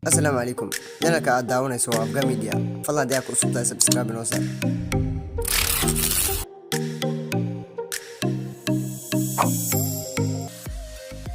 السلام عليكم. جنالك aad daawanayso waa Afga Media. Fadlan haddii aad ku cusub tahay subscribe inoo saar.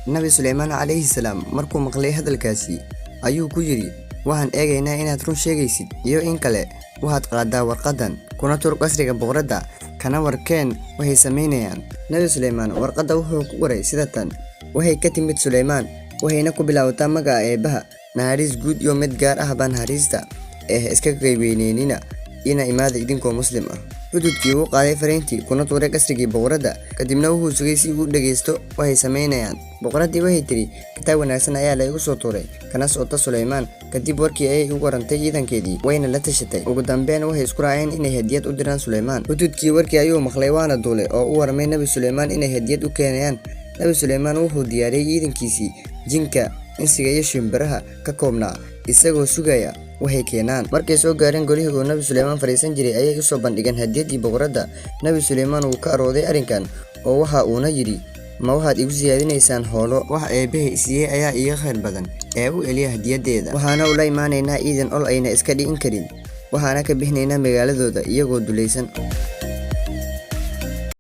Nabi Suleymaan calayhi salaam markuu maqlay hadalkaasi ayuu ku yiri waxaan eegaynaa inaad run sheegaysid iyo in kale waxaad qaadaa warqadan kuna tur qasriga boqorada kana warkeen waxay sameynayaan. Nabi Suleymaan warqada wuxuu ku qoray sida tan: waxay ka timid Suleymaan waxayna ku bilaabataa magaca Eebaha naxariis guud iyo mid gaar ah baan naxariista iska qaybeyneenina ina imaada idinkoo muslim ah. Hududkii uu qaaday fariintii kuna tuuray qasrigii boqorada kadibna wuxuu sugay si uu dhageysto waxay sameynayaan. Boqoradii waxay tiri kitaab wanaagsan ayaa la igu soo tuuray kana socota Suleymaan. Kadib warkii ay u warantay ciidankeedii wayna la tashatay. Ugu dambeyn waxay isku raaceen inay hadiyad u diraan Suleymaan. Hududkii warkii ayuu maqlay waana duulay oo u warmay Nabi Suleymaan inay hadiyad u keenayaan. Nabi Suleymaan wuxuu diyaariyay ciidankiisii jinka insiga iyo shimbiraha ka koobnaa isagoo sugaya waxay keenaan. Markay soo gaareen golihii uu Nabi Suleymaan fariisan jiray ayay u soo bandhigeen hadiyadii boqorada. Nabi Suleymaan wuu ka arooday arrinkan oo waxa uuna yiri ma waxaad igu siyaadinaysaan hoolo wax Eebahay siiyay ayaa iga khayr badan ee u eliya hadiyadeeda. Waxaana ula imaanaynaa ciidan ol ayna iska dhigin karin waxaana ka bixinaynaa magaaladooda iyagoo dulaysan.